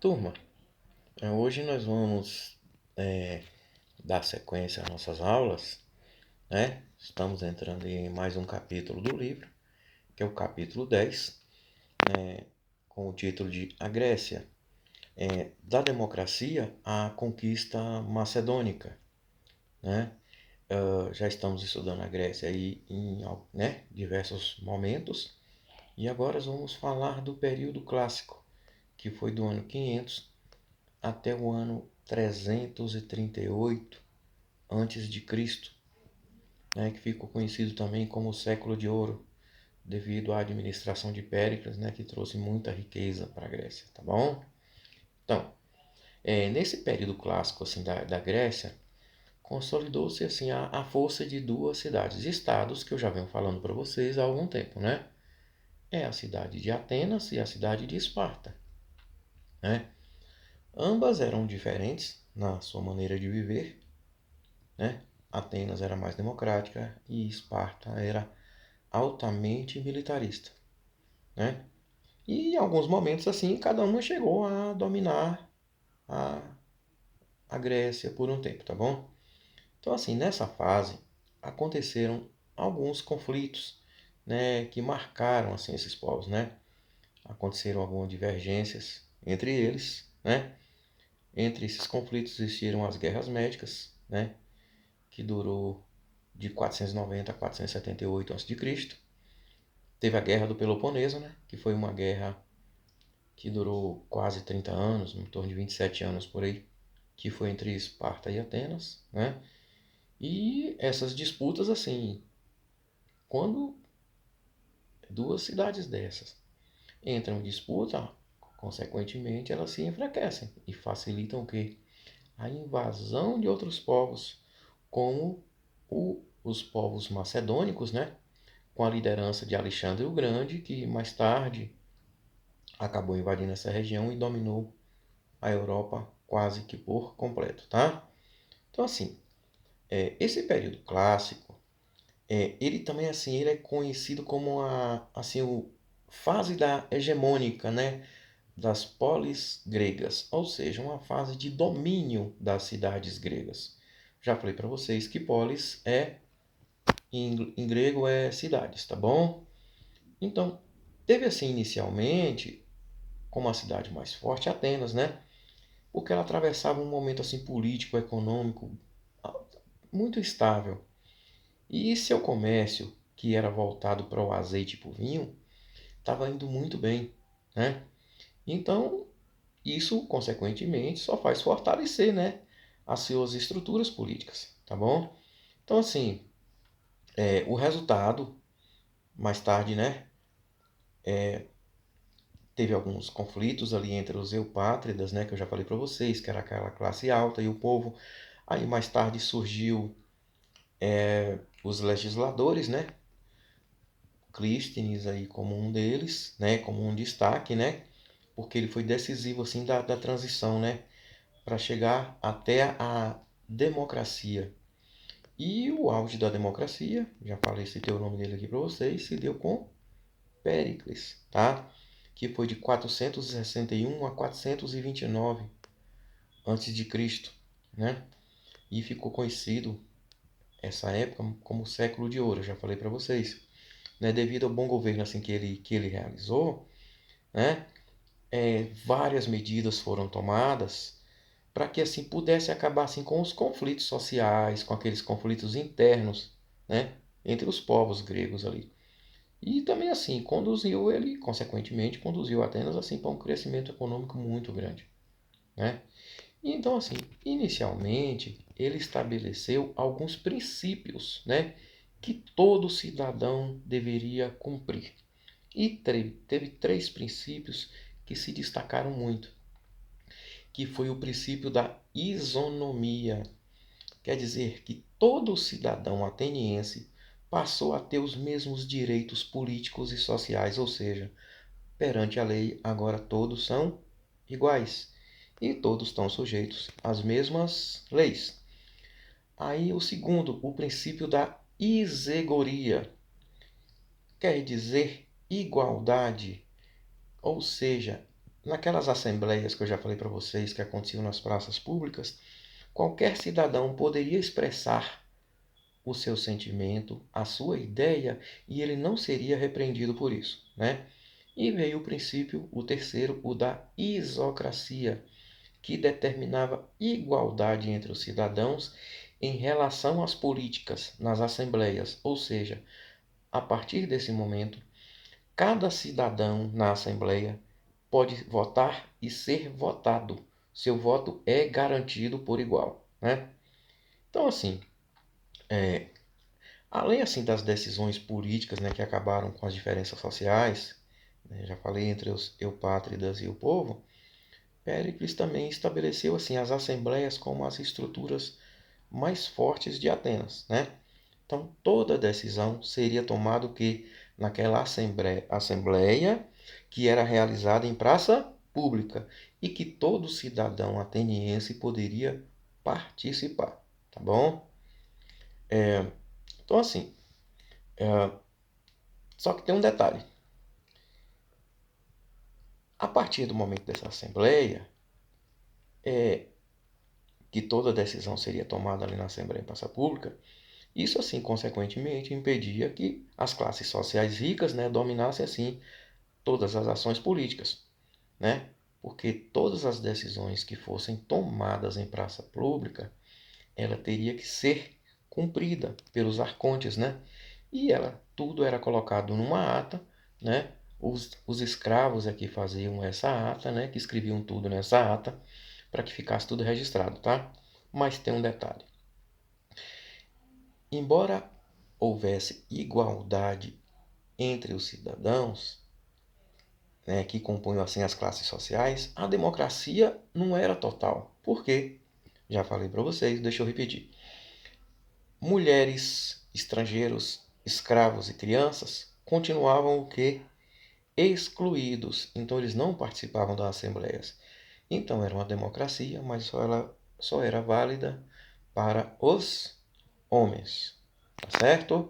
Turma, hoje nós vamos dar sequência às nossas aulas, né? Estamos entrando em mais um capítulo do livro, que é o capítulo 10, com o título de A Grécia, da democracia à conquista macedônica, né? Já estamos estudando a Grécia aí em diversos momentos, e agora vamos falar do período clássico, que foi do ano 500 até o ano 338 antes de Cristo, né, que ficou conhecido também como o século de ouro, devido à administração de Péricles, né, que trouxe muita riqueza para a Grécia, tá bom? Então, nesse período clássico assim da Grécia, consolidou-se assim a força de duas cidades, estados que eu já venho falando para vocês há algum tempo, né? É a cidade de Atenas e a cidade de Esparta, né? Ambas eram diferentes na sua maneira de viver, né? Atenas era mais democrática e Esparta era altamente militarista, né? E em alguns momentos assim, cada uma chegou a dominar a, a Grécia por um tempo, tá bom? Então assim, nessa fase aconteceram alguns conflitos, né, que marcaram assim esses povos, né? Aconteceram algumas divergências entre eles, né? Entre esses conflitos existiram as guerras médicas, né, que durou de 490 a 478 a.C. Teve a Guerra do Peloponeso, né, que foi uma guerra que durou quase 30 anos, em torno de 27 anos por aí, que foi entre Esparta e Atenas, né? E essas disputas, assim, quando duas cidades dessas entram em disputa, consequentemente elas se enfraquecem e facilitam o quê? A invasão de outros povos, como os povos macedônicos, né? Com a liderança de Alexandre o Grande, que mais tarde acabou invadindo essa região e dominou a Europa quase que por completo, tá? Então, assim, esse período clássico, ele também, assim, ele é conhecido como a fase da hegemônica, né? Das polis gregas, ou seja, uma fase de domínio das cidades gregas. Já falei para vocês que polis em grego é cidades, tá bom? Então, teve assim inicialmente como a cidade mais forte Atenas, né? Porque ela atravessava um momento assim político, econômico muito estável. E seu comércio, que era voltado para o azeite e para o vinho, estava indo muito bem, né? Então, isso, consequentemente, só faz fortalecer, né, as suas estruturas políticas, tá bom? Então, assim, o resultado, mais tarde, né, teve alguns conflitos ali entre os eupátridas, né, que eu já falei para vocês, que era aquela classe alta e o povo. Aí, mais tarde, surgiu os legisladores, né, Clístenes aí como um deles, né, como um destaque, né, porque ele foi decisivo assim da transição, né, para chegar até a democracia. E o auge da democracia, já falei, citei o nome dele aqui para vocês, se deu com Péricles, tá? Que foi de 461 a 429 antes de Cristo, né? E ficou conhecido essa época como o século de ouro, já falei para vocês, né? Devido ao bom governo assim que ele realizou, né? Várias medidas foram tomadas para que assim pudesse acabar assim com os conflitos sociais, com aqueles conflitos internos, né, entre os povos gregos ali. E também assim consequentemente, conduziu Atenas assim para um crescimento econômico muito grande, né? E então assim, inicialmente ele estabeleceu alguns princípios, né, que todo cidadão deveria cumprir. E teve três princípios que se destacaram muito, que foi o princípio da isonomia. Quer dizer que todo cidadão ateniense passou a ter os mesmos direitos políticos e sociais, ou seja, perante a lei agora todos são iguais e todos estão sujeitos às mesmas leis. Aí o segundo, o princípio da isegoria, quer dizer igualdade, ou seja, naquelas assembleias que eu já falei para vocês que aconteciam nas praças públicas, qualquer cidadão poderia expressar o seu sentimento, a sua ideia, e ele não seria repreendido por isso, né? E veio o princípio, o terceiro, o da isocracia, que determinava igualdade entre os cidadãos em relação às políticas nas assembleias, ou seja, a partir desse momento, cada cidadão na assembleia pode votar e ser votado. Seu voto é garantido por igual, né? Então, assim, além assim das decisões políticas, né, que acabaram com as diferenças sociais, né, já falei entre os eupátridas e o povo, Péricles também estabeleceu assim as assembleias como as estruturas mais fortes de Atenas, né? Então toda decisão seria tomada que naquela assembleia que era realizada em praça pública e que todo cidadão ateniense poderia participar, tá bom? Então assim, só que tem um detalhe. A partir do momento dessa assembleia, que toda decisão seria tomada ali na assembleia em praça pública, isso assim consequentemente impedia que as classes sociais ricas, né, dominassem assim todas as ações políticas, né? Porque todas as decisões que fossem tomadas em praça pública, ela teria que ser cumprida pelos arcontes, né? E ela tudo era colocado numa ata, né? Os escravos é que faziam essa ata, né? Que escreviam tudo nessa ata para que ficasse tudo registrado, tá? Mas tem um detalhe. Embora houvesse igualdade entre os cidadãos, né, que compunham assim as classes sociais, a democracia não era total. Por quê? Já falei para vocês, deixa eu repetir. Mulheres, estrangeiros, escravos e crianças continuavam o quê? Excluídos. Então eles não participavam das assembleias. Então era uma democracia, mas só era válida para os homens. Tá certo?